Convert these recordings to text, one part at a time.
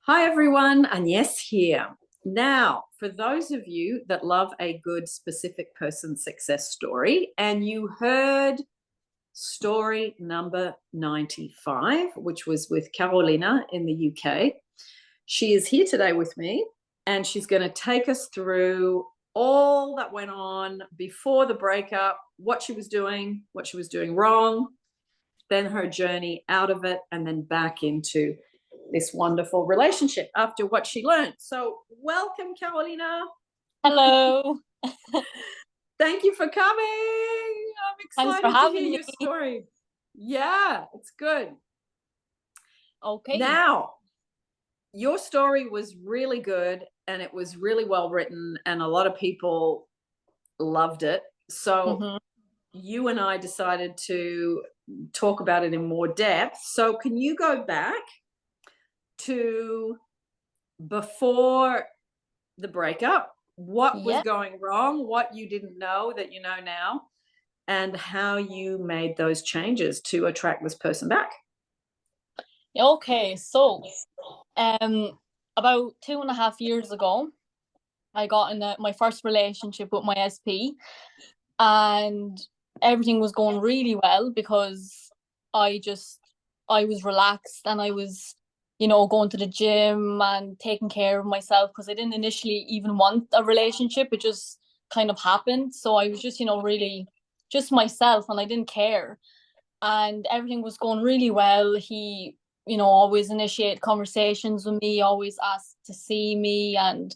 Hi everyone, Agnes here. Now, for those of you that love a good specific person success story, and you heard story number 95, which was with Karolina in the UK, she is here today with me, and she's going to take us through all that went on before the breakup, what she was doing wrong, then her journey out of it, and then back into this wonderful relationship after what she learned. So welcome, Karolina. Hello. Thank you for coming. I'm Thanks for excited to having hear me. your story. Yeah, it's good. Okay. Now, your story was really good and it was really well written and a lot of people loved it. So you and I decided to talk about it in more depth. So can you go back to before the breakup, what was Yeah. going wrong, what you didn't know that you know now, and how you made those changes to attract this person back? Okay. So, about 2.5 years ago, I got in my first relationship with my SP, and everything was going really well because I just I was relaxed and I was, going to the gym and taking care of myself because I didn't initially even want a relationship. It just kind of happened. So I was just, really just myself and I didn't care. And everything was going really well. He, always initiated conversations with me, always asked to see me, and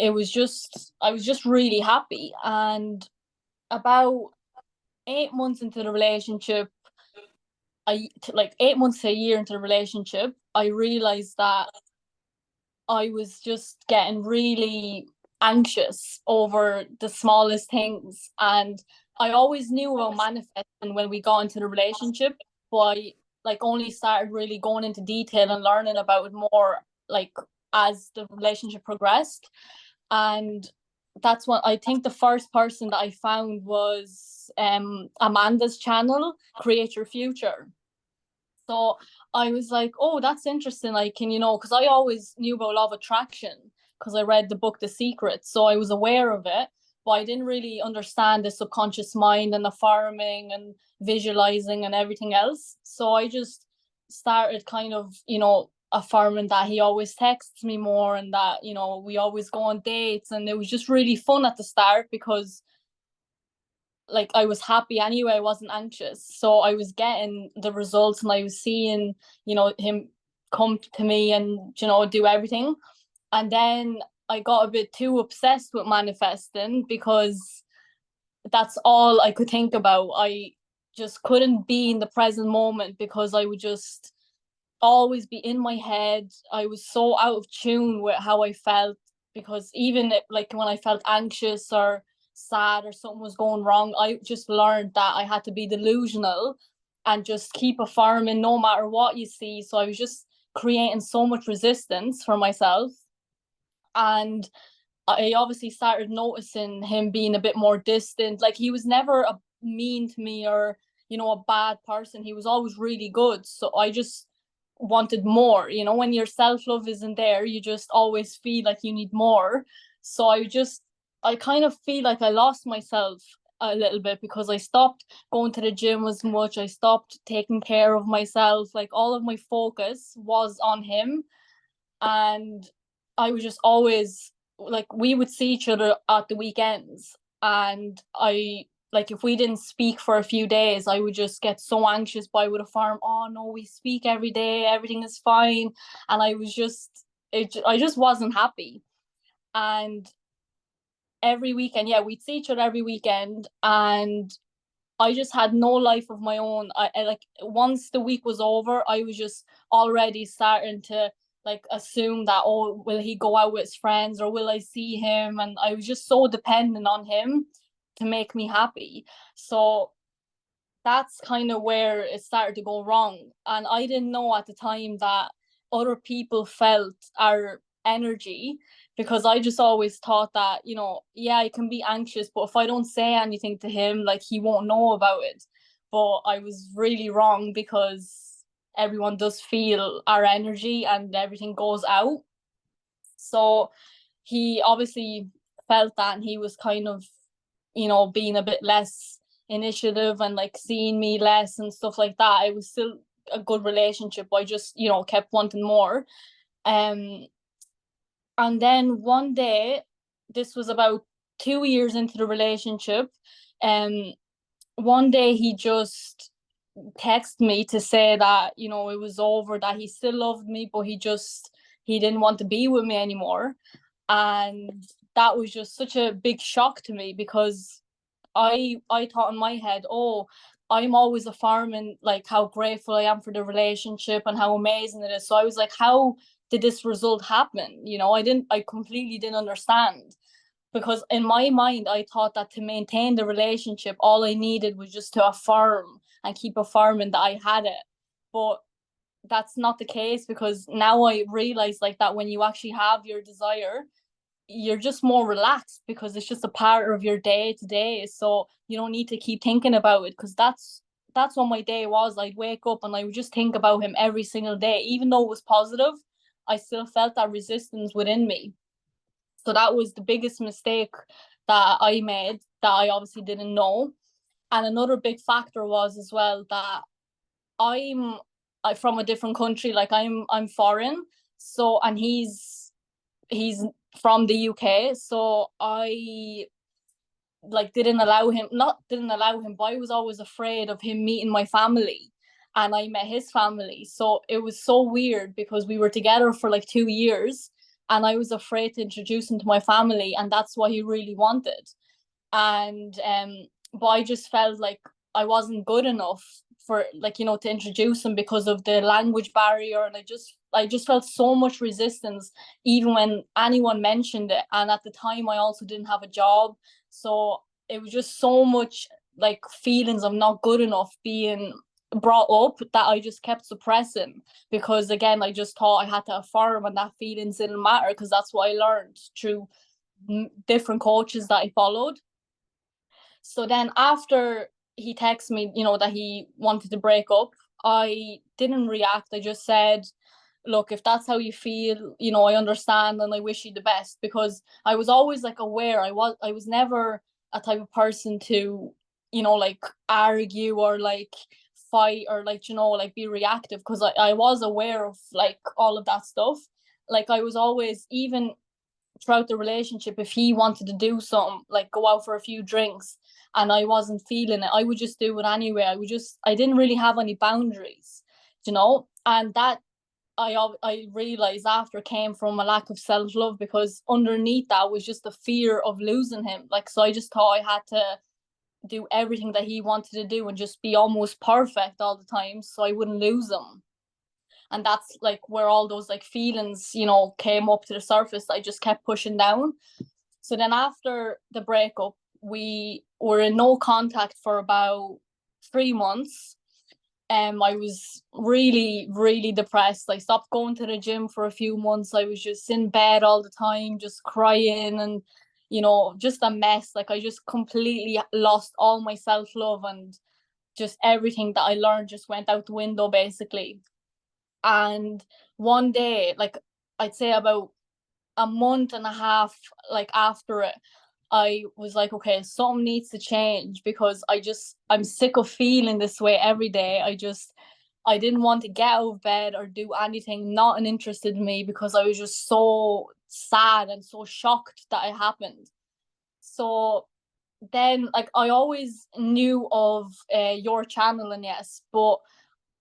I was just really happy. And about 8 months into the relationship, like 8 months to a year into the relationship, I realized that I was just getting really anxious over the smallest things. And I always knew about manifesting when we got into the relationship, but I only started really going into detail and learning about it more like as the relationship progressed. And that's when I think the first person that I found was Amanda's channel, Create Your Future. So I was like, oh, that's interesting. Like, because I always knew about law of attraction because I read the book The Secret. So I was aware of it, but I didn't really understand the subconscious mind and the farming and visualizing and everything else. So I just started kind of, affirming that he always texts me more and that, we always go on dates. And it was just really fun at the start because like I was happy anyway, I wasn't anxious. So I was getting the results and I was seeing, him come to me and, do everything. And then I got a bit too obsessed with manifesting because that's all I could think about. I just couldn't be in the present moment because I would just always be in my head. I was so out of tune with how I felt because even like when I felt anxious or sad or something was going wrong, I just learned that I had to be delusional and just keep affirming no matter what you see. So I was just creating so much resistance for myself. And I obviously started noticing him being a bit more distant. Like he was never mean to me or, a bad person. He was always really good. So I just wanted more. When your self-love isn't there, you just always feel like you need more. So I kind of feel like I lost myself a little bit because I stopped going to the gym as much. I stopped taking care of myself. Like all of my focus was on him. And I was just always like, we would see each other at the weekends. And if we didn't speak for a few days, I would just get so anxious. But I would affirm, oh no, we speak every day, everything is fine. And I just wasn't happy. And every weekend, yeah, we'd see each other every weekend. And I just had no life of my own. I like once the week was over, I was just already starting to like assume that, oh, will he go out with his friends or will I see him? And I was just so dependent on him to make me happy. So that's kind of where it started to go wrong. And I didn't know at the time that other people felt our energy because I just always thought that, yeah, I can be anxious, but if I don't say anything to him, like he won't know about it. But I was really wrong because everyone does feel our energy and everything goes out. So he obviously felt that, and he was kind of, you know, being a bit less initiative and like seeing me less and stuff like that. It was still a good relationship, but I just, you know, kept wanting more. And then one day, this was about 2 years into the relationship, one day he just texted me to say that, you know, it was over, that he still loved me, but he didn't want to be with me anymore. And that was just such a big shock to me, because I thought in my head, oh, I'm always affirming like how grateful I am for the relationship and how amazing it is. So I was like, how did this result happen? You know, I completely didn't understand, because in my mind I thought that to maintain the relationship, all I needed was just to affirm and keep affirming that I had it. But that's not the case, because now I realize like that when you actually have your desire, you're just more relaxed, because it's just a part of your day to day. So you don't need to keep thinking about it, because that's what my day was. I'd wake up and I would just think about him every single day. Even though it was positive, I still felt that resistance within me. So that was the biggest mistake that I made, that I obviously didn't know. And another big factor was as well that I'm from a different country, like I'm foreign. So, and he's from the UK, so I like didn't allow him, not didn't allow him, but I was always afraid of him meeting my family, and I met his family. So it was so weird, because we were together for like 2 years, and I was afraid to introduce him to my family, and that's what he really wanted. And but I just felt like I wasn't good enough for, like, you know, to introduce him, because of the language barrier. And I just felt so much resistance even when anyone mentioned it. And at the time I also didn't have a job, so it was just so much like feelings of not good enough being brought up, that I just kept suppressing, because again I just thought I had to affirm, and that feelings didn't matter, because that's what I learned through different coaches that I followed. So then after he texted me, you know, that he wanted to break up, I didn't react. I just said, look, if that's how you feel, you know, I understand, and I wish you the best, because I was always like aware. I was never a type of person to, you know, like argue or like fight or like, you know, like be reactive, because I was aware of like all of that stuff. Like I was always, even throughout the relationship, if he wanted to do something, like go out for a few drinks, and I wasn't feeling it, I would just do it anyway. I didn't really have any boundaries, you know. And that I realized after came from a lack of self-love, because underneath that was just the fear of losing him. Like, so I just thought I had to do everything that he wanted to do and just be almost perfect all the time, so I wouldn't lose him. And that's like where all those like feelings, you know, came up to the surface. I just kept pushing down. So then after the breakup, we were in no contact for about 3 months. I was really, really depressed. I stopped going to the gym for a few months. I was just in bed all the time, just crying, and, you know, just a mess. Like I just completely lost all my self-love, and just everything that I learned just went out the window basically. And one day, like I'd say about a month and a half like after it, I was like, okay, something needs to change, because I'm sick of feeling this way every day. I didn't want to get out of bed or do anything not interested in me, because I was just so sad and so shocked that it happened. So then like I always knew of your channel, and yes, but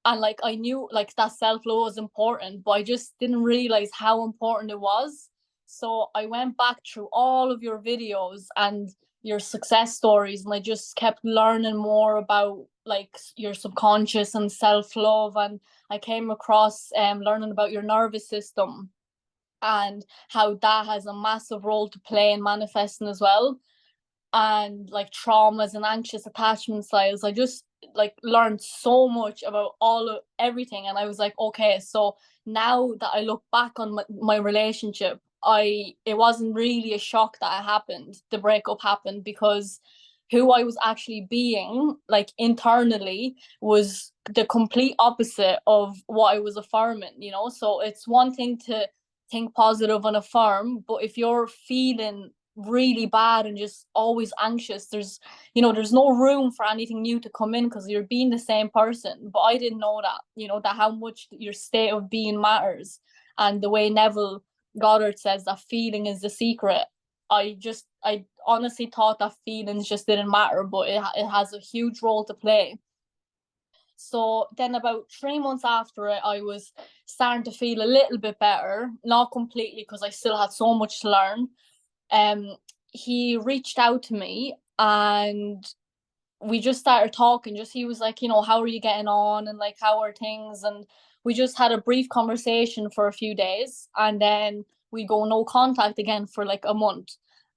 and like I knew like that self-love was important, but I just didn't realize how important it was. So I went back through all of your videos and your success stories, and I just kept learning more about like your subconscious and self-love. And I came across learning about your nervous system, and how that has a massive role to play in manifesting as well, and like traumas and anxious attachment styles. I just like learned so much about all of everything, and I was like, okay, so now that I look back on my relationship, it wasn't really a shock that it happened, the breakup happened, because who I was actually being, like internally, was the complete opposite of what I was affirming, you know? So it's one thing to think positive and affirm, but if you're feeling really bad and just always anxious, there's no room for anything new to come in because you're being the same person. But I didn't know that, that how much your state of being matters. And the way Neville Goddard says that feeling is the secret, I honestly thought that feelings just didn't matter, but it has a huge role to play. So then about 3 months after it, I was starting to feel a little bit better, not completely because I still had so much to learn. He reached out to me and we just started talking. Just he was like, how are you getting on, and like, how are things? And we just had a brief conversation for a few days, and then we go no contact again for like a month.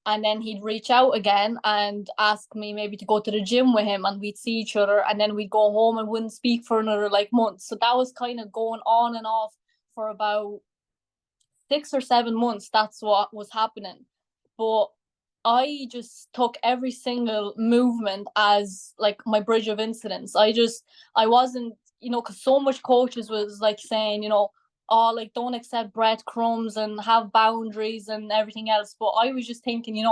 And then he'd reach out again and ask me maybe to go to the gym with him, and we'd see each other, and then we'd go home and wouldn't speak for another like month. So that was kind of going on and off for about 6 or 7 months. That's what was happening. But I just took every single movement as like my bridge of incidents. I wasn't, because so much coaches was like saying, oh, like don't accept breadcrumbs and have boundaries and everything else. But I was just thinking,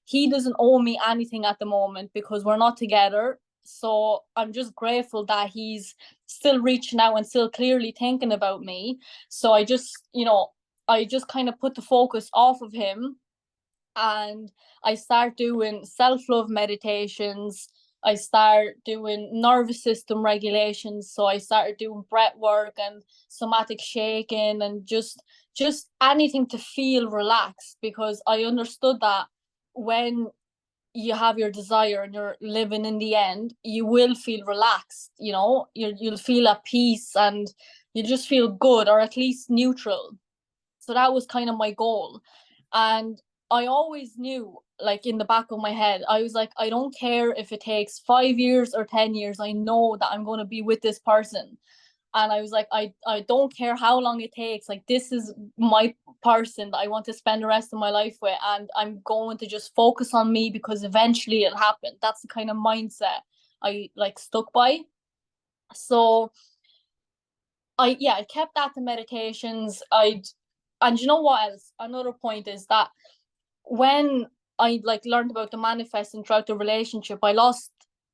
he doesn't owe me anything at the moment because we're not together. So I'm just grateful that he's still reaching out and still clearly thinking about me. So I just kind of put the focus off of him, and I start doing self-love meditations. I start doing nervous system regulations. So I started doing breath work and somatic shaking and just anything to feel relaxed, because I understood that when you have your desire and you're living in the end, you will feel relaxed, you'll feel at peace and you just feel good, or at least neutral. So that was kind of my goal. And I always knew, like in the back of my head, I was like, I don't care if it takes 5 years or 10 years, I know that I'm going to be with this person. And I was like, I don't care how long it takes. Like, this is my person that I want to spend the rest of my life with. And I'm going to just focus on me because eventually it'll happen. That's the kind of mindset I like stuck by. So I kept that to meditations. And you know what else? Another point is that when I like learned about the manifesting throughout the relationship, I lost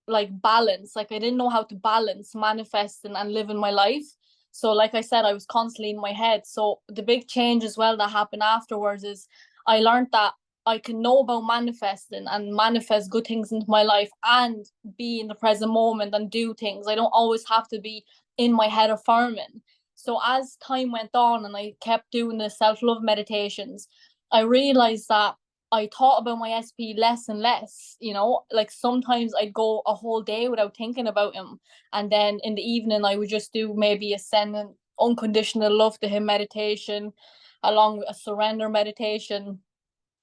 like balance. Like, I didn't know how to balance manifesting and living my life. So like I said, I was constantly in my head. So the big change as well that happened afterwards is I learned that I can know about manifesting and manifest good things into my life and be in the present moment and do things. I don't always have to be in my head affirming. So as time went on and I kept doing the self-love meditations, I realized that I thought about my SP less and less, like sometimes I'd go a whole day without thinking about him. And then in the evening, I would just do maybe a sending unconditional love to him meditation along with a surrender meditation.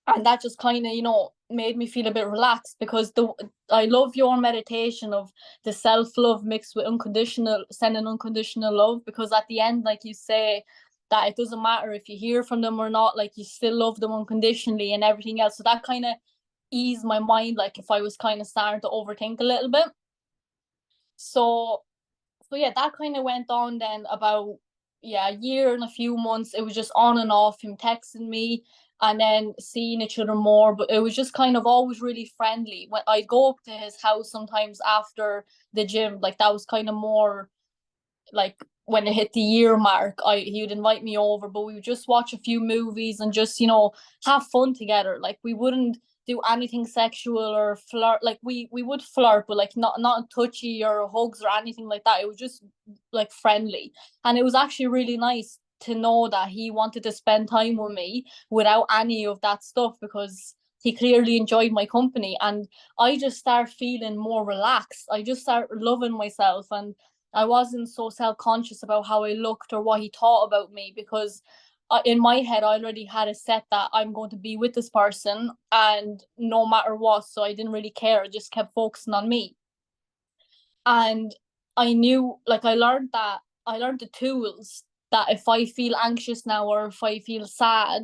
And that just kind of, made me feel a bit relaxed, because I love your meditation of the self-love mixed with sending unconditional love, because at the end, like you say, that it doesn't matter if you hear from them or not, like you still love them unconditionally and everything else. So that kind of eased my mind, like if I was kind of starting to overthink a little bit. So yeah, that kind of went on then about a year and a few months. It was just on and off, him texting me and then seeing each other more, but it was just kind of always really friendly. When I'd go up to his house sometimes after the gym, like that was kind of more like when it hit the year mark, he would invite me over, but we would just watch a few movies and just, have fun together. Like, we wouldn't do anything sexual or flirt. Like, we would flirt, but like not touchy or hugs or anything like that. It was just like friendly. And it was actually really nice to know that he wanted to spend time with me without any of that stuff, because he clearly enjoyed my company. And I just started feeling more relaxed. I just started loving myself, and I wasn't so self-conscious about how I looked or what he thought about me, because in my head, I already had a set that I'm going to be with this person and no matter what. So I didn't really care. I just kept focusing on me. And I knew, like, I learned the tools that if I feel anxious now or if I feel sad,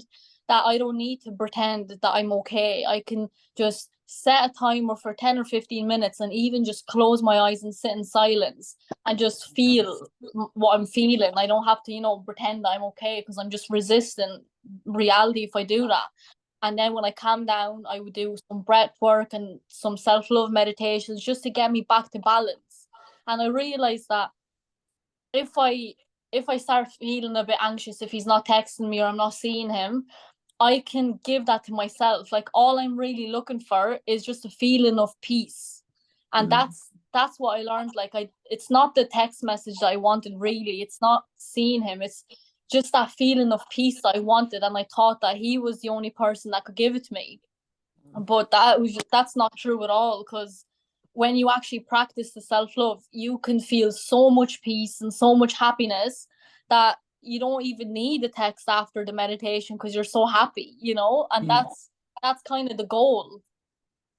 that I don't need to pretend that I'm okay. I can just set a timer for 10 or 15 minutes and even just close my eyes and sit in silence and just feel what I'm feeling. I don't have to, you know, pretend I'm okay, because I'm just resisting reality if I do that. And then when I calm down, I would do some breath work and some self-love meditations just to get me back to balance. And I realized that if I start feeling a bit anxious, if he's not texting me or I'm not seeing him, I can give that to myself. Like, all I'm really looking for is just a feeling of peace. And that's what I learned. Like, it's not the text message that I wanted, really. It's not seeing him. It's just that feeling of peace that I wanted. And I thought that he was the only person that could give it to me. But that's not true at all, because when you actually practice the self-love, you can feel so much peace and so much happiness that you don't even need a text after the meditation, because you're so happy, you know. And that's kind of the goal.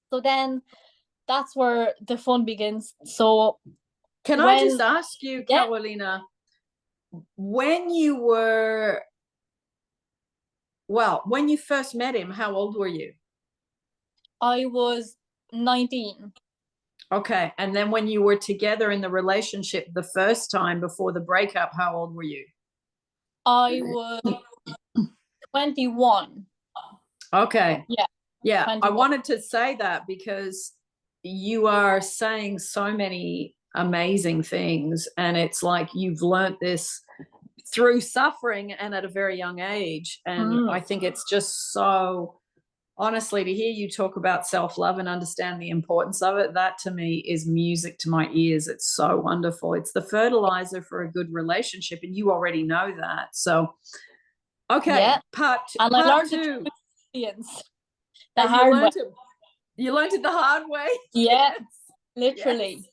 So then that's where the fun begins. So I just ask you, Karolina, when you first met him, how old were you? I was 19. Okay. And then when you were together in the relationship the first time before the breakup, how old were you? I was 21. Okay. Yeah. 21. I wanted to say that because you are saying so many amazing things, and it's like you've learnt this through suffering and at a very young age. And I think it's just so, honestly, to hear you talk about self-love and understand the importance of it, that to me is music to my ears. It's so wonderful. It's the fertilizer for a good relationship, and you already know that. So, okay, part two. The hard way. You learned it the hard way? Yes, literally. Yes.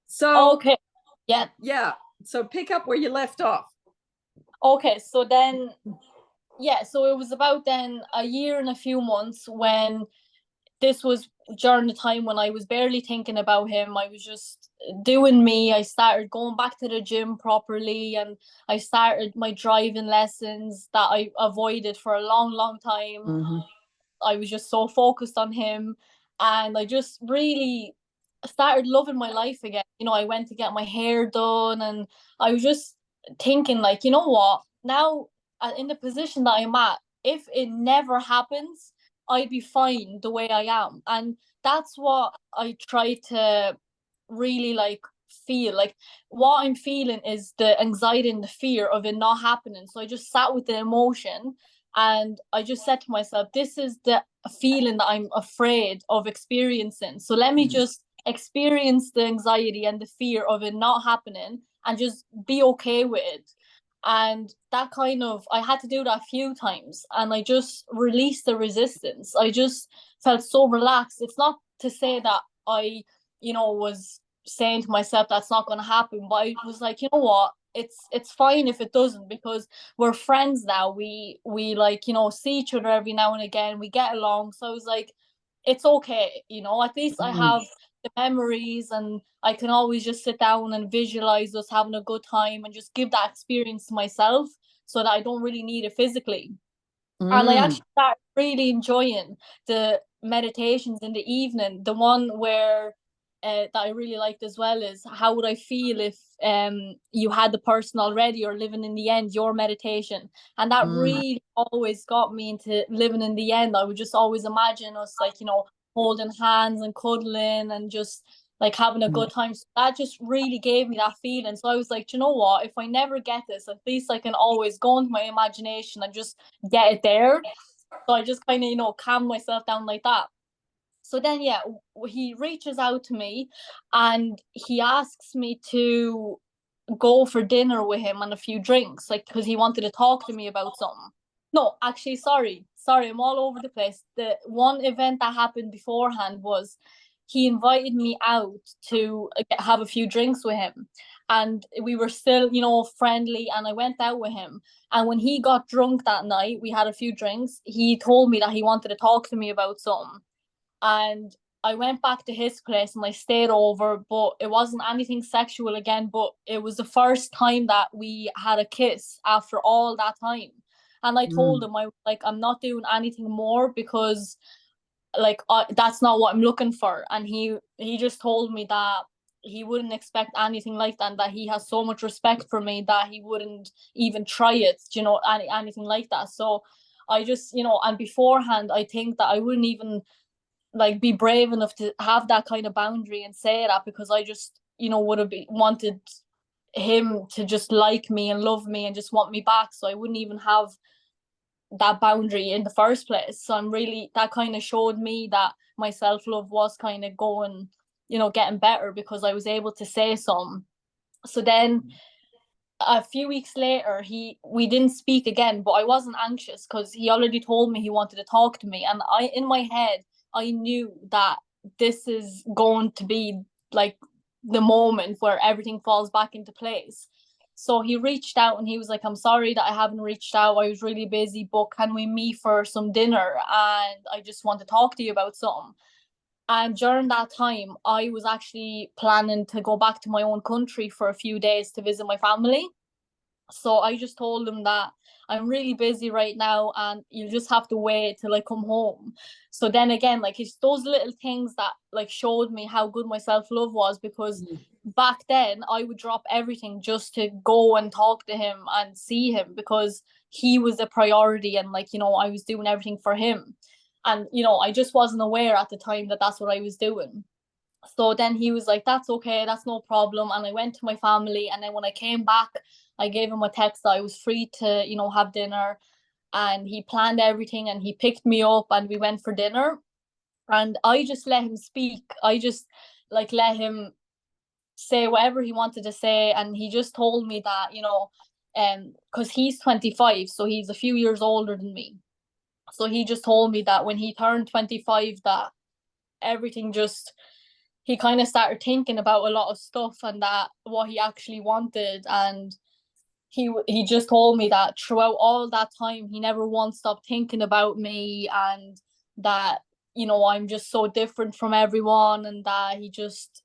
So, okay. Yeah. So pick up where you left off. Okay, so then, so it was about then a year and a few months, when this was during the time when I was barely thinking about him. I was just doing me. I started going back to the gym properly, and I started my driving lessons that I avoided for a long, long time. I was just so focused on him, and I just really started loving my life again. You know, I went to get my hair done, and I was just thinking, like, you know what, now in the position that I'm at, if it never happens, I'd be fine the way I am. And that's what I try to really like feel. Like, what I'm feeling is the anxiety and the fear of it not happening. So I just sat with the emotion, and I just said to myself, this is the feeling that I'm afraid of experiencing. So let me just experience the anxiety and the fear of it not happening and just be okay with it. And that kind of, I had to do that a few times, and I just released the resistance. I just felt so relaxed. It's not to say that I, you know, was saying to myself that's not going to happen, but I was like, you know what, it's fine if it doesn't, because we're friends now. We like, you know, see each other every now and again, we get along. So I was like, it's okay, you know, at least I have the memories, and I can always just sit down and visualize us having a good time and just give that experience to myself, so that I don't really need it physically. And I actually started really enjoying the meditations in the evening. The one where that I really liked as well is, how would I feel if you had the person already, or living in the end, your meditation. And that really always got me into living in the end. I would just always imagine us, like, you know, holding hands and cuddling and just like having a good time. So that just really gave me that feeling. So I was like, you know what, if I never get this, at least I can always go into my imagination and just get it there. So I just kind of, you know, calm myself down like that. So then, he reaches out to me, and he asks me to go for dinner with him and a few drinks, like, because he wanted to talk to me about something. No, actually, sorry, I'm all over the place. The one event that happened beforehand was, he invited me out to have a few drinks with him, and we were still, you know, friendly, and I went out with him. And when he got drunk that night, we had a few drinks, he told me that he wanted to talk to me about something. And I went back to his place and I stayed over, but it wasn't anything sexual again, but it was the first time that we had a kiss after all that time. And I told him, I was like, I'm not doing anything more, because like that's not what I'm looking for. And he just told me that he wouldn't expect anything like that, and that he has so much respect for me that he wouldn't even try it, anything like that. So I just, and beforehand, I think that I wouldn't even like be brave enough to have that kind of boundary and say that, because I just, would have wanted him to just like me and love me and just want me back. So I wouldn't even have that boundary in the first place. So I'm really, that kind of showed me that my self-love was kind of going, getting better, because I was able to say something. So then a few weeks later, we didn't speak again, but I wasn't anxious because he already told me he wanted to talk to me. And in my head, I knew that this is going to be like the moment where everything falls back into place. So he reached out and he was like, I'm sorry that I haven't reached out. I was really busy, but can we meet for some dinner? And I just want to talk to you about something. And during that time, I was actually planning to go back to my own country for a few days to visit my family. So I just told him that I'm really busy right now and you'll just have to wait till I come home. So then again, like, it's those little things that like showed me how good my self-love was, because back then I would drop everything just to go and talk to him and see him, because he was a priority, and like, I was doing everything for him. And I just wasn't aware at the time that that's what I was doing. So then he was like, that's okay, that's no problem. And I went to my family. And then when I came back, I gave him a text that I was free to, have dinner. And he planned everything and he picked me up and we went for dinner. And I just let him speak. I just like let him say whatever he wanted to say. And he just told me that, because he's 25, so he's a few years older than me. So he just told me that when he turned 25, that everything just, he kind of started thinking about a lot of stuff and that what he actually wanted. And he just told me that throughout all that time, he never once stopped thinking about me, and that, I'm just so different from everyone, and that he just,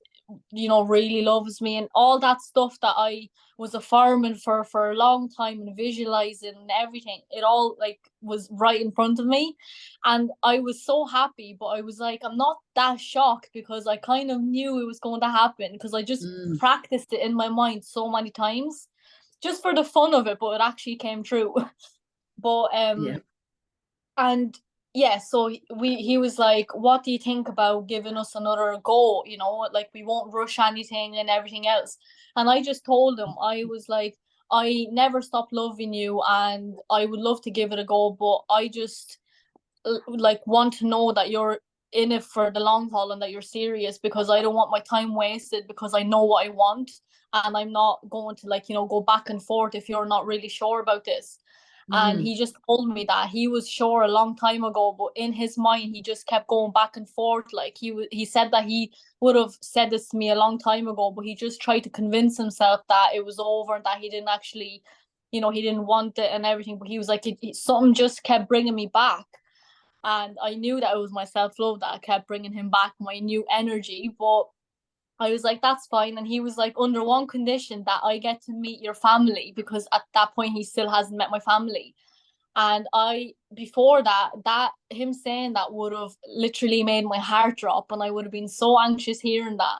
really loves me, and all that stuff that I was affirming for a long time and visualizing and everything. It all like was right in front of me. And I was so happy, but I was like, I'm not that shocked, because I kind of knew it was going to happen, because I just practiced it in my mind so many times just for the fun of it, but it actually came true. But and yeah, so he was like, what do you think about giving us another go, like we won't rush anything and everything else. And I just told him, I was like, I never stop loving you and I would love to give it a go, but I just like want to know that you're in it for the long haul and that you're serious, because I don't want my time wasted, because I know what I want, and I'm not going to like, go back and forth if you're not really sure about this. And he just told me that he was sure a long time ago, but in his mind he just kept going back and forth. Like he said that he would have said this to me a long time ago, but he just tried to convince himself that it was over and that he didn't actually, he didn't want it and everything. But he was like, something just kept bringing me back. And I knew that it was my self-love that kept bringing him back, my new energy. But I was like, that's fine. And he was like, under one condition, that I get to meet your family, because at that point he still hasn't met my family. And before that him saying that would have literally made my heart drop, and I would have been so anxious hearing that.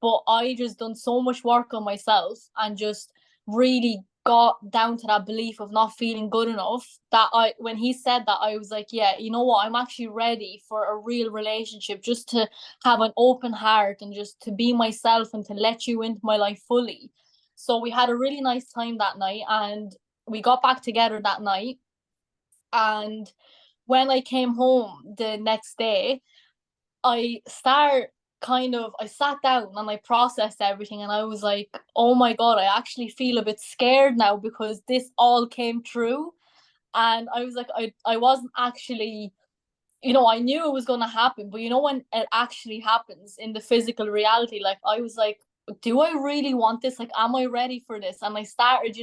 But I just done so much work on myself and just really got down to that belief of not feeling good enough, that when he said that, I was like, yeah, you know what, I'm actually ready for a real relationship, just to have an open heart and just to be myself and to let you into my life fully. So we had a really nice time that night, and we got back together that night. And when I came home the next day, I sat down and I processed everything, and I was like, oh my God, I actually feel a bit scared now, because this all came true. And I was like, I wasn't actually, I knew it was going to happen, but when it actually happens in the physical reality, like I was like, do I really want this? Like, am I ready for this? And I started,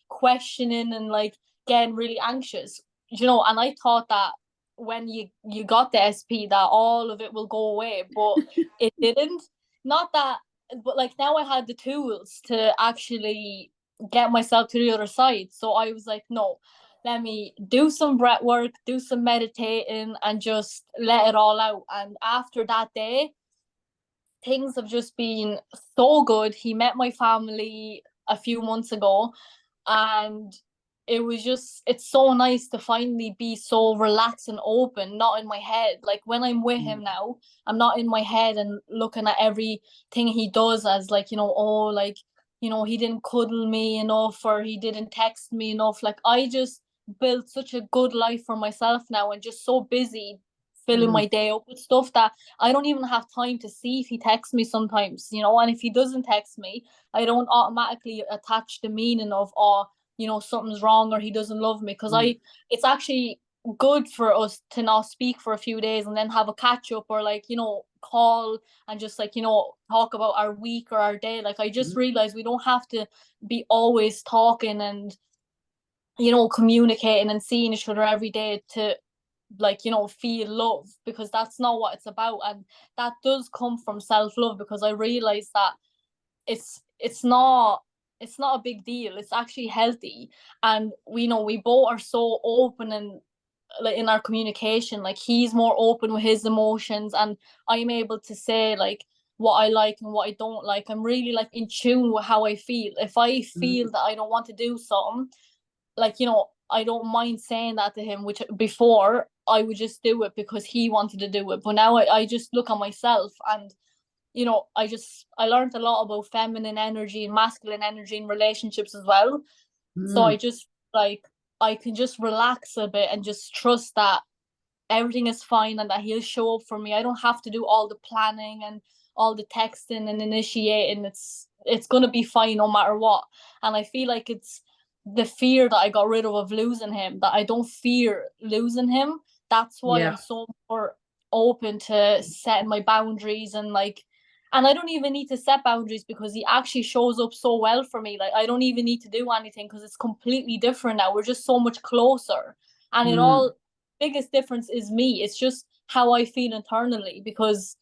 questioning and like getting really anxious, and I thought that when you got the SP that all of it will go away, but it didn't. Not that, but like now I had the tools to actually get myself to the other side. So I was like, no, let me do some breath work, do some meditating, and just let it all out. And after that day, things have just been so good. He met my family a few months ago, and it's so nice to finally be so relaxed and open, not in my head. Like when I'm with him now, I'm not in my head and looking at everything he does as like, oh, like, he didn't cuddle me enough, or he didn't text me enough. Like I just built such a good life for myself now, and just so busy filling my day up with stuff that I don't even have time to see if he texts me sometimes, and if he doesn't text me, I don't automatically attach the meaning of, oh, something's wrong or he doesn't love me. Because it's actually good for us to not speak for a few days and then have a catch up, or like, call and just like, talk about our week or our day. Like I just realized we don't have to be always talking and, communicating and seeing each other every day to like, feel love, because that's not what it's about. And that does come from self-love, because I realized that it's not a big deal. It's actually healthy. And we both are so open and like in our communication. Like he's more open with his emotions, and I'm able to say like what I like and what I don't like. I'm really like in tune with how I feel. If I feel that I don't want to do something, like, I don't mind saying that to him, which before I would just do it because he wanted to do it. But now I just look at myself, and I learned a lot about feminine energy and masculine energy in relationships as well. So I just like I can just relax a bit and just trust that everything is fine and that he'll show up for me. I don't have to do all the planning and all the texting and initiating. It's gonna be fine no matter what. And I feel like it's the fear that I got rid of losing him, that I don't fear losing him. That's why I'm so more open to setting my boundaries, and like, and I don't even need to set boundaries because he actually shows up so well for me. Like I don't even need to do anything because it's completely different now. We're just so much closer. And it all biggest difference is me. It's just how I feel internally, because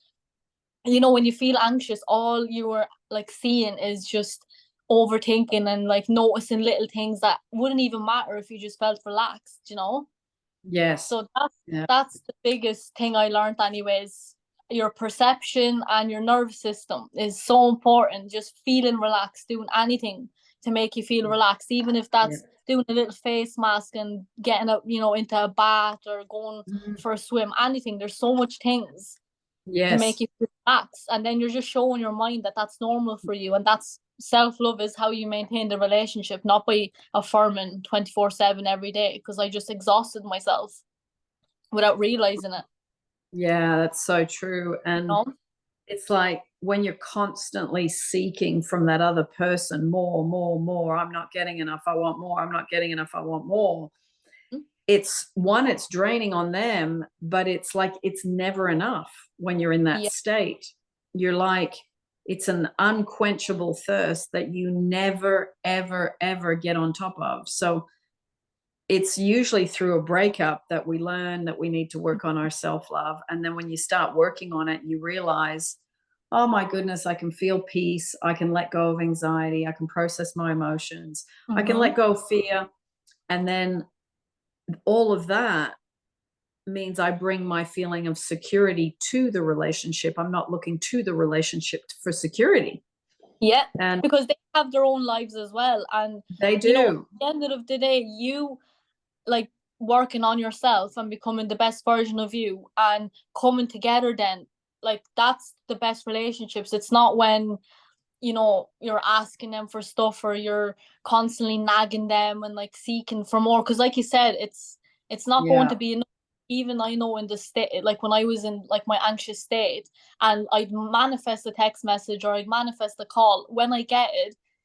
when you feel anxious, all you're like seeing is just overthinking and like noticing little things that wouldn't even matter if you just felt relaxed. Yes. So that's the biggest thing I learned anyways. Your perception and your nervous system is so important. Just feeling relaxed, doing anything to make you feel relaxed, even if that's doing a little face mask and getting up, into a bath or going for a swim, anything. There's so much things to make you feel relaxed. And then you're just showing your mind that that's normal for you. And that's self-love is how you maintain the relationship, not by affirming 24/7 every day, because I just exhausted myself without realizing it. Yeah, that's so true. And it's like when you're constantly seeking from that other person more, I'm not getting enough, I want more, I'm not getting enough, I want more. It's draining on them, but it's like it's never enough when you're in that state. You're like, it's an unquenchable thirst that you never, ever, ever get on top of. So it's usually through a breakup that we learn that we need to work on our self-love. And then when you start working on it, you realize, oh my goodness, I can feel peace. I can let go of anxiety. I can process my emotions. I can let go of fear. And then all of that means I bring my feeling of security to the relationship. I'm not looking to the relationship for security. Yeah, and because they have their own lives as well. And they do. At the end of the day, you like working on yourself and becoming the best version of you and coming together, then like that's the best relationships. It's not when you're asking them for stuff or you're constantly nagging them and like seeking for more, because like you said, it's not going to be enough. Even I know in the state, like when I was in like my anxious state and I'd manifest a text message or I'd manifest a call, when I get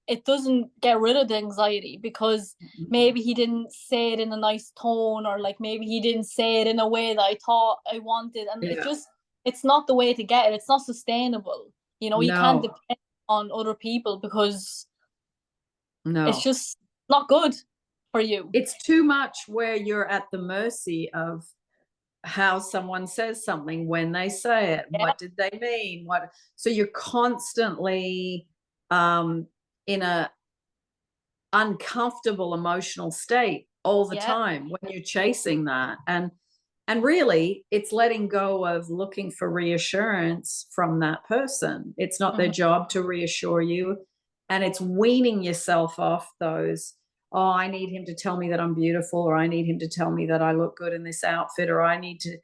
it doesn't get rid of the anxiety, because maybe he didn't say it in a nice tone, or like maybe he didn't say it in a way that I thought I wanted, and it's not the way to get it. It's not sustainable. You can't depend on other people, because it's just not good for you. It's too much where you're at the mercy of how someone says something, when they say it, what did they mean, so you're constantly in a uncomfortable emotional state all the time when you're chasing that. And really, it's letting go of looking for reassurance from that person. It's not their job to reassure you. And it's weaning yourself off those, oh, I need him to tell me that I'm beautiful, or I need him to tell me that I look good in this outfit, or I need to.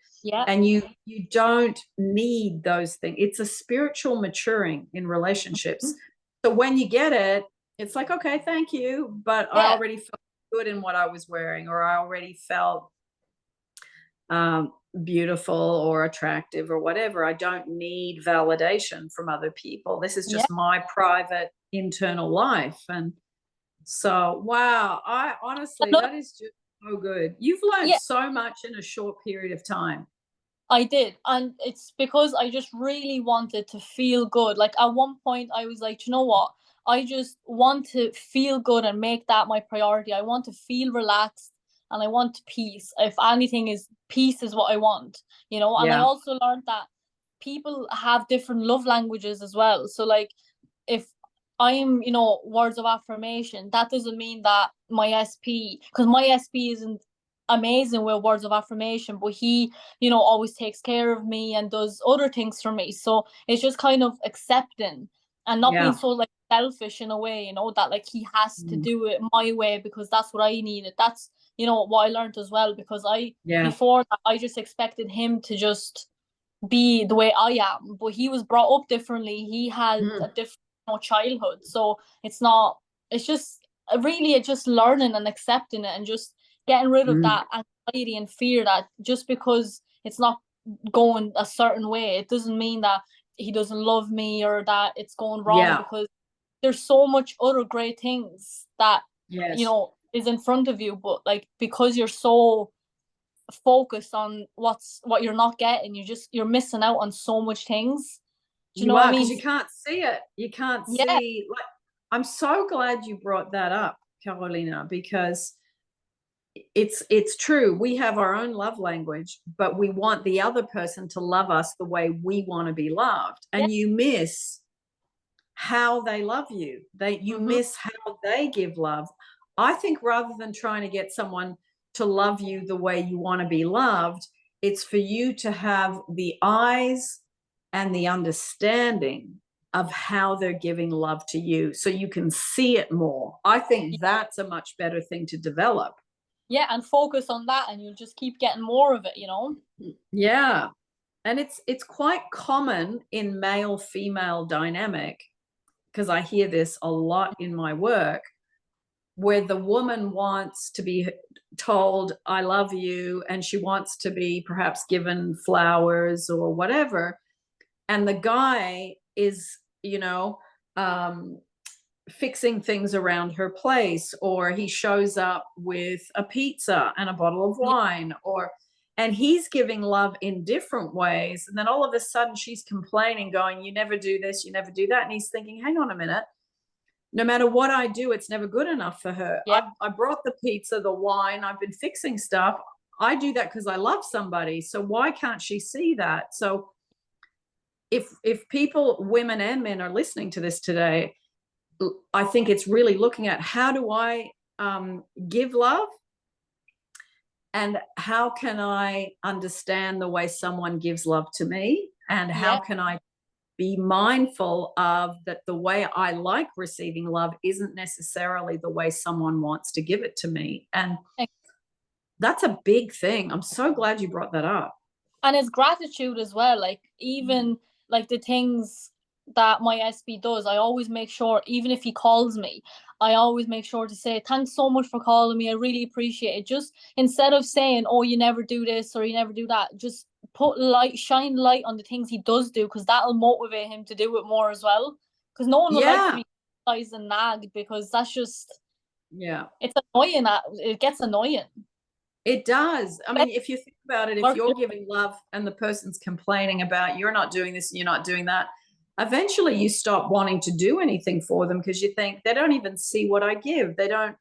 And you don't need those things. It's a spiritual maturing in relationships. So when you get it, it's like, okay, thank you. But I already felt good in what I was wearing, or I already felt beautiful or attractive or whatever. I don't need validation from other people. This is just my private internal life. And so, wow, I honestly, that is just so good. You've learned so much in a short period of time. I did. And it's because I just really wanted to feel good. Like at one point I was like, you know what? I just want to feel good and make that my priority. I want to feel relaxed and I want peace. If anything, is peace is what I want, you know. And I also learned that people have different love languages as well. So like if I'm, you know, words of affirmation, that doesn't mean that my SP, because my SP isn't amazing with words of affirmation, but he, you know, always takes care of me and does other things for me. So it's just kind of accepting and not being so like selfish in a way, you know, that like he has to do it my way because that's what I needed. That's, you know, what I learned as well, because I before that I just expected him to just be the way I am, but he was brought up differently. He had a different, you know, childhood. So it's not, it's just really it's just learning and accepting it and just getting rid of that anxiety and fear that just because it's not going a certain way, it doesn't mean that he doesn't love me or that it's going wrong, because there's so much other great things that, you know, is in front of you. But like, because you're so focused on what you're not getting, you're missing out on so much things. Do you know what I mean? Because you can't see it. You can't see. Like, I'm so glad you brought that up, Karolina, because it's true. We have our own love language, but we want the other person to love us the way we want to be loved. And you miss how they love you. You miss how they give love. I think rather than trying to get someone to love you the way you want to be loved, it's for you to have the eyes and the understanding of how they're giving love to you so you can see it more. I think that's a much better thing to develop. Yeah, and focus on that and you'll just keep getting more of it, you know? Yeah. And it's quite common in male-female dynamic, because I hear this a lot in my work, where the woman wants to be told, I love you, and she wants to be perhaps given flowers or whatever. And the guy is, you know, fixing things around her place, or he shows up with a pizza and a bottle of wine, and he's giving love in different ways. And then all of a sudden she's complaining, going, you never do this, you never do that. And he's thinking, hang on a minute. No matter what I do, it's never good enough for her. I brought the pizza, the wine, I've been fixing stuff. I do that because I love somebody. So why can't she see that? So if people, women and men, are listening to this today, I think it's really looking at, how do I give love? And how can I understand the way someone gives love to me? And how can I be mindful of that the way I like receiving love isn't necessarily the way someone wants to give it to me? And that's a big thing. I'm so glad you brought that up. And it's gratitude as well. Like, even like the things that my SB does, I always make sure, even if he calls me, I always make sure to say, thanks so much for calling me, I really appreciate it. Just instead of saying, oh, you never do this or you never do that, just shine light on the things he does do, because that'll motivate him to do it more as well. Because no one would like to be criticized and nagged, because that's just, it's annoying. It gets annoying. It does. I mean, if you think about it, if you're giving love and the person's complaining about you're not doing this and you're not doing that, eventually you stop wanting to do anything for them, because you think, they don't even see what I give. They don't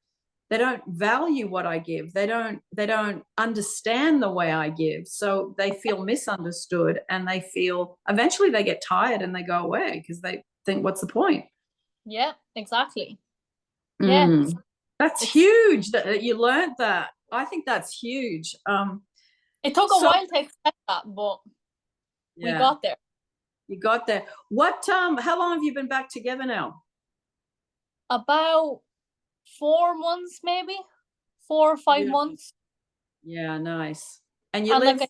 value what I give. They don't understand the way I give. So they feel misunderstood, and they feel, eventually they get tired and they go away, because they think, what's the point? Yeah, exactly. Yeah. That's It's huge that you learned that. I think that's huge. it took a So while to accept that, but we yeah, got there. you got there. What how long have you been back together now? About 4 months, maybe 4 or 5 Beautiful. months. Yeah, nice. And you And live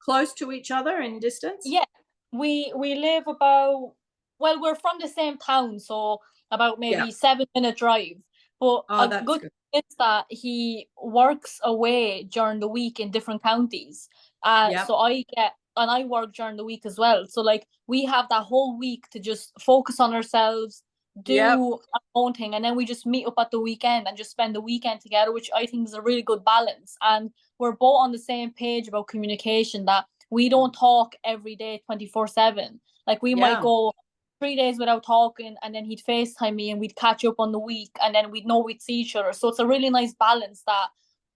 close to each other in distance? yeah, we live about, well, we're from the same town, so about Yeah. maybe 7 minute drive. But Oh, a that's good good. thing is that he works away during the week in different counties. Yeah. So I work during the week as well. So like we have that whole week to just focus on ourselves, Yep. do our own thing, and then we just meet up at the weekend and just spend the weekend together, which I think is a really good balance. And we're both on the same page about communication, that we don't talk every day 24/7. Like we might Yeah. go 3 days without talking, and then he'd FaceTime me and we'd catch up on the week, and then we'd know we'd see each other. So it's a really nice balance that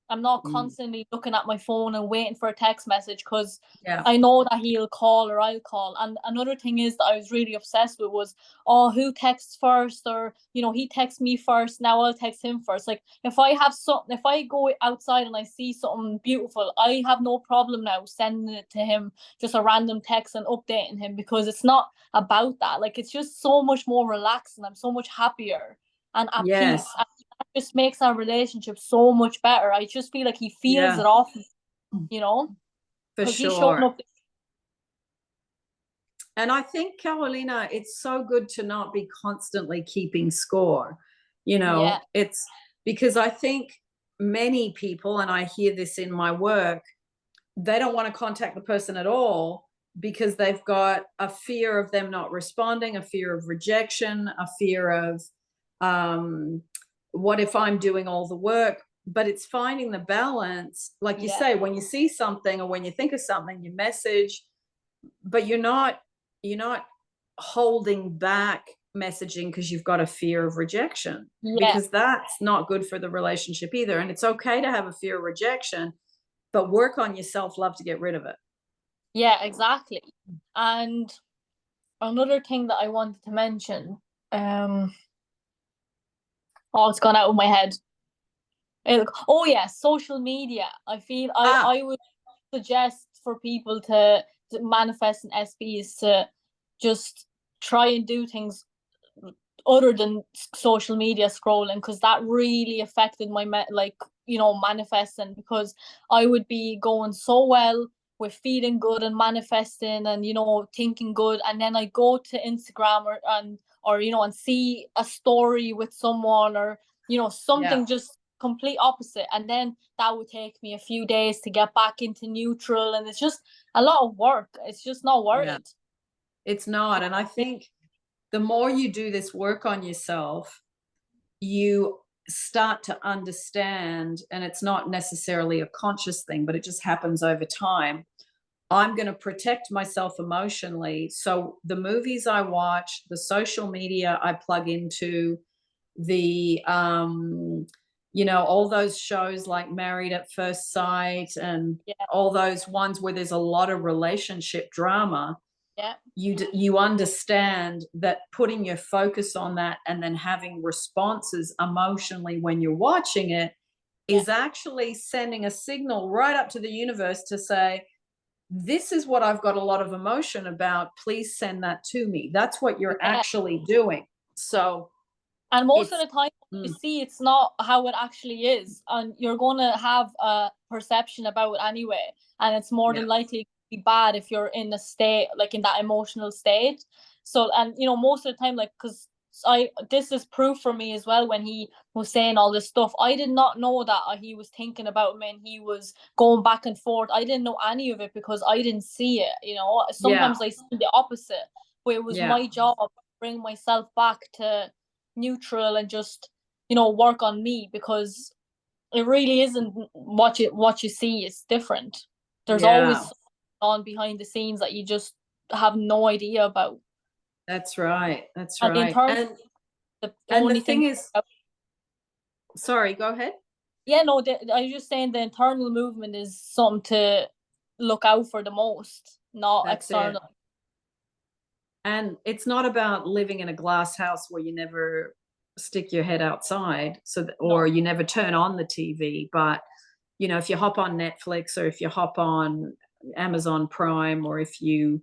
I'm not Mm. constantly looking at my phone and waiting for a text message, because Yeah. I know that he'll call or I'll call. And another thing is that I was really obsessed with was, oh, who texts first? Or, he texts me first, now I'll text him first. Like if I have something, if I go outside and I see something beautiful, I have no problem now sending it to him, just a random text and updating him, because it's not about that. Like it's just so much more relaxed and I'm so much happier and at Yes. peace. And that just makes our relationship so much better. I just feel like he feels Yeah, it off, you know, for because he's showing sure. up. And I think, Carolina, it's so good to not be constantly keeping score. Yeah, It's because I think many people, and I hear this in my work, they don't want to contact the person at all because they've got a fear of them not responding, a fear of rejection, a fear of what if I'm doing all the work? But it's finding the balance. Like you yeah, say, when you see something or when you think of something, you message, but you're not holding back messaging because you've got a fear of rejection, yeah, because that's not good for the relationship either. And it's okay to have a fear of rejection, but work on your self-love to get rid of it. yeah, exactly. And another thing that I wanted to mention, um, oh, it's gone out of my head. Oh yeah, social media. I feel Ah, I would suggest for people to manifest an SB is to just try and do things other than social media scrolling, because that really affected my manifesting, because I would be going so well with feeling good and manifesting and thinking good, and then I go to Instagram or and see a story with someone, or yeah, something just complete opposite, and then that would take me a few days to get back into neutral, and it's just a lot of work. It's just not worth yeah. it. It's not. And I think the more you do this work on yourself, you start to understand, and it's not necessarily a conscious thing, but it just happens over time. I'm going to protect myself emotionally. So the movies I watch, the social media I plug into, the all those shows like Married at First Sight and Yeah, all those ones where there's a lot of relationship drama, yeah, you understand that putting your focus on that and then having responses emotionally when you're watching it yeah, is actually sending a signal right up to the universe to say, this is what I've got a lot of emotion about. Please send that to me. That's what you're yeah. actually doing. So And most of it's the time, you mm, see, it's not how it actually is, and you're going to have a perception about it anyway. And it's more yeah, than likely to be bad if you're in a state, like in that emotional state. So, and most of the time, like, because this is proof for me as well. When he was saying all this stuff, I did not know that he was thinking about me and he was going back and forth. I didn't know any of it because I didn't see it. yeah, Sometimes I see the opposite, but it was yeah, my job to bring myself back to neutral and just work on me, because it really isn't what you see. It's different. There's always yeah. something on behind the scenes that you just have no idea about. That's right. That's And the right. internal, the And the only thing, thing is, sorry, go ahead. yeah, no, I was just saying the internal movement is something to look out for the most, not That's it. external. And it's not about living in a glass house where you never stick your head outside, so that, or you never turn on the TV. But you know, if you hop on Netflix, or if you hop on Amazon Prime, or if you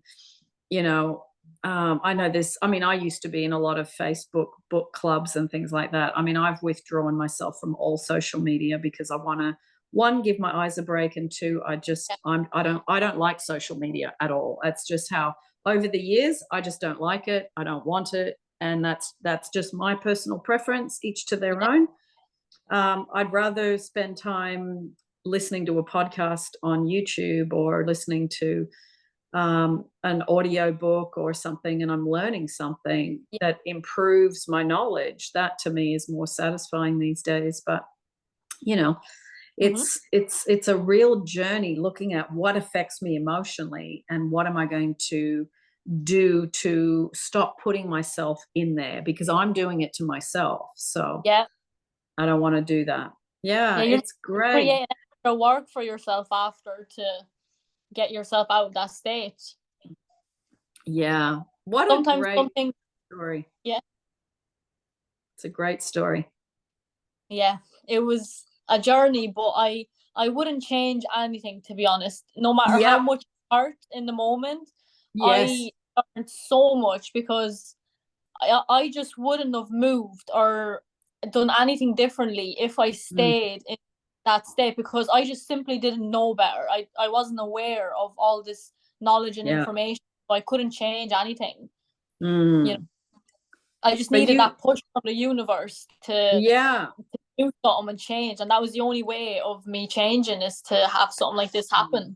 know, I know this. I mean, I used to be in a lot of Facebook book clubs and things like that. I mean, I've withdrawn myself from all social media because I want to, one, give my eyes a break, and two, I don't like social media at all. That's just how, over the years, I just don't like it. I don't want it, and that's just my personal preference. Each to their own. I'd rather spend time listening to a podcast on YouTube, or listening to an audio book or something, and I'm learning something that improves my knowledge. That to me is more satisfying these days. But you know, it's a real journey, looking at what affects me emotionally, and what am I going to do to stop putting myself in there, because I'm doing it to myself. So I don't want to do that. You're It's great. creating extra work for yourself after to get yourself out of that state. What sometimes a great story. It's a great story. It was a journey, but I wouldn't change anything, to be honest. No matter how much it hurt in the moment, I learned so much, because I just wouldn't have moved or done anything differently if I stayed in that state, because I just simply didn't know better. I wasn't aware of all this knowledge and information, so I couldn't change anything. You know, I just needed that push from the universe to do something and change, and that was the only way of me changing, is to have something like this happen.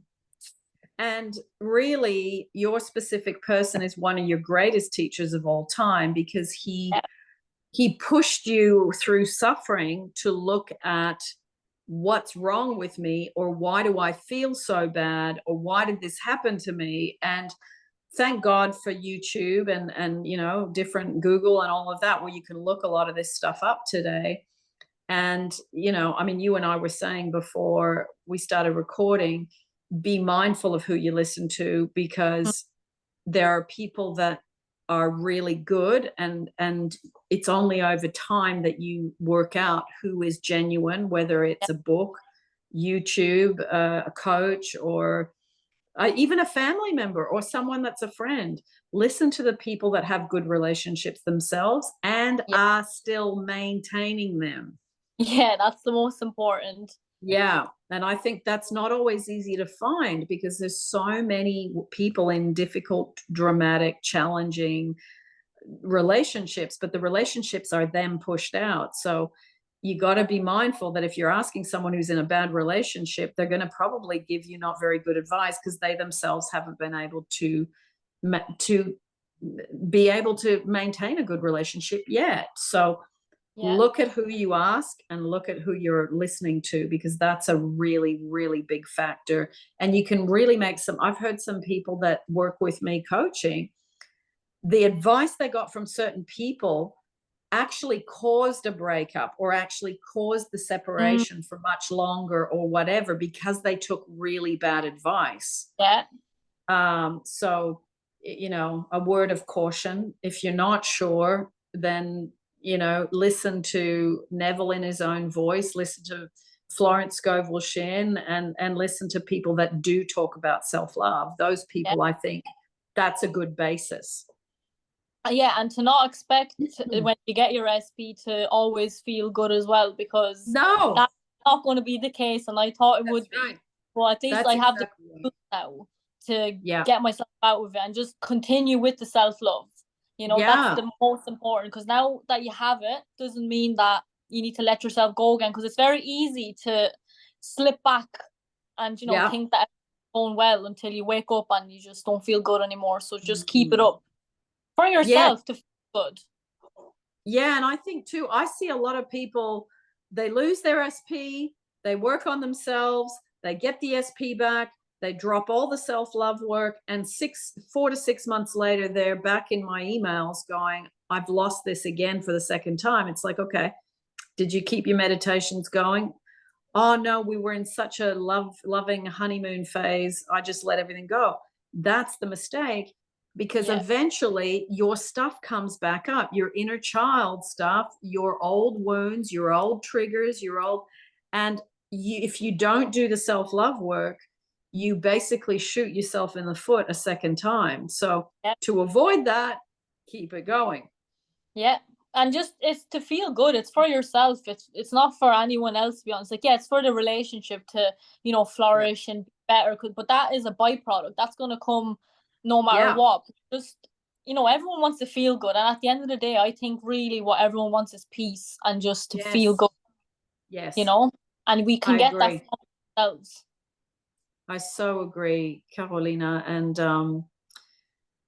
And really, your specific person is one of your greatest teachers of all time, because he pushed you through suffering to look at what's wrong with me, or why do I feel so bad, or why did this happen to me. And thank God for YouTube and you know, different Google and all of that, where you can look a lot of this stuff up today. And you know, I mean, you and I were saying before we started recording, be mindful of who you listen to, because there are people that are really good, and it's only over time that you work out who is genuine, whether it's a book, YouTube, a coach, or even a family member, or someone that's a friend. Listen to the people that have good relationships themselves and are still maintaining them. That's the most important. And I think that's not always easy to find, because there's so many people in difficult, dramatic, challenging relationships, but the relationships are them pushed out. So you got to be mindful that if you're asking someone who's in a bad relationship, they're going to probably give you not very good advice, because they themselves haven't been able to be able to maintain a good relationship yet. So look at who you ask, and look at who you're listening to, because that's a really, really big factor. And you can really make I've heard some people that work with me coaching, the advice they got from certain people actually caused a breakup, or actually caused the separation for much longer, or whatever, because they took really bad advice. So, you know, a word of caution: if you're not sure, then you know, listen to Neville in his own voice, listen to Florence Scovel Shinn, and listen to people that do talk about self-love. Those people, I think that's a good basis. And to not expect when you get your SP to always feel good as well, because that's not going to be the case, and I thought it would be. Well, at least I have the tools now to get myself out of it, and just continue with the self-love. You know, that's the most important, because now that you have it, doesn't mean that you need to let yourself go again, because it's very easy to slip back and, you know, think that everything's going well until you wake up and you just don't feel good anymore. So just keep it up for yourself to feel good. And I think too, I see a lot of people, they lose their SP, they work on themselves, they get the SP back, they drop all the self-love work, and 4 to 6 months later, they're back in my emails going, I've lost this again for the second time. It's like, okay, did you keep your meditations going? Oh no, we were in such a loving honeymoon phase, I just let everything go. That's the mistake. because eventually your stuff comes back up, your inner child stuff, your old wounds, your old triggers, and if you don't do the self-love work, you basically shoot yourself in the foot a second time. So to avoid that, keep it going. Yeah. And just, it's to feel good. It's for yourself. It's not for anyone else, to be honest. Like, yeah, it's for the relationship to, you know, flourish and be better. But that is a byproduct. That's going to come no matter what. Just, you know, everyone wants to feel good. And at the end of the day, I think really what everyone wants is peace and just to feel good. Yes. You know, and we can get that from ourselves. I so agree, Karolina. And,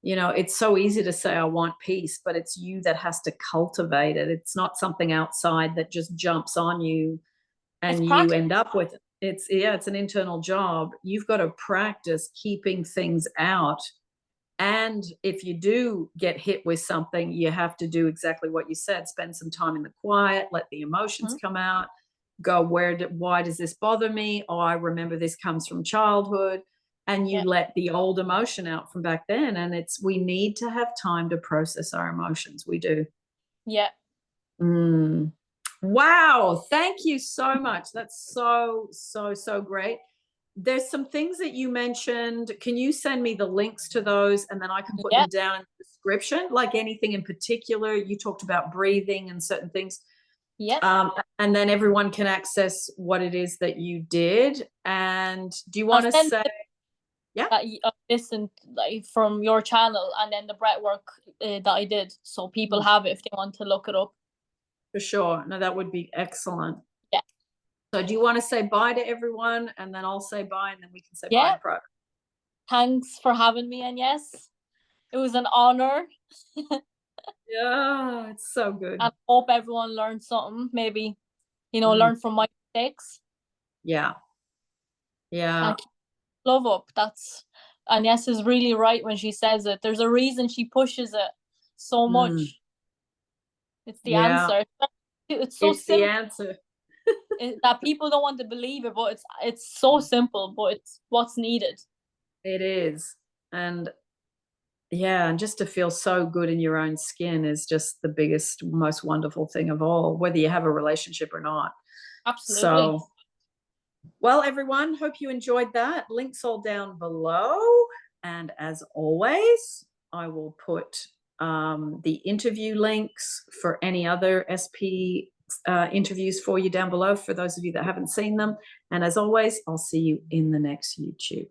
you know, it's so easy to say, I want peace, but it's you that has to cultivate it. It's not something outside that just jumps on you and you end up with it. It's an internal job. You've got to practice keeping things out. And if you do get hit with something, you have to do exactly what you said. Spend some time in the quiet, let the emotions come out, go, why does this bother me? Oh, I remember this comes from childhood. And you let the old emotion out from back then. And we need to have time to process our emotions. We do. Yeah. Wow. Thank you so much. That's so great. There's some things that you mentioned. Can you send me the links to those, and then I can put them down in the description? Like anything in particular? You talked about breathing and certain things. Yeah. And then everyone can access what it is that you did. And do you want to say that you listened from your channel, and then the breath work that I did, so people have it if they want to look it up? For sure. No, that would be excellent. Yeah. So do you want to say bye to everyone, and then I'll say bye, and then we can say bye in private? Thanks for having me, and yes, it was an honor. Yeah, it's so good. I hope everyone learned something, maybe, you know, learn from my mistakes. Yeah. And keep love up. Agnes is really right when she says it. There's a reason she pushes it so much. It's the answer. It's so simple. The answer. That people don't want to believe it, but it's so simple, but it's what's needed. It is. And and just to feel so good in your own skin is just the biggest, most wonderful thing of all, whether you have a relationship or not. Absolutely. So, well, everyone, hope you enjoyed that. Links all down below. And as always, I will put the interview links for any other SP interviews for you down below, for those of you that haven't seen them. And as always, I'll see you in the next YouTube.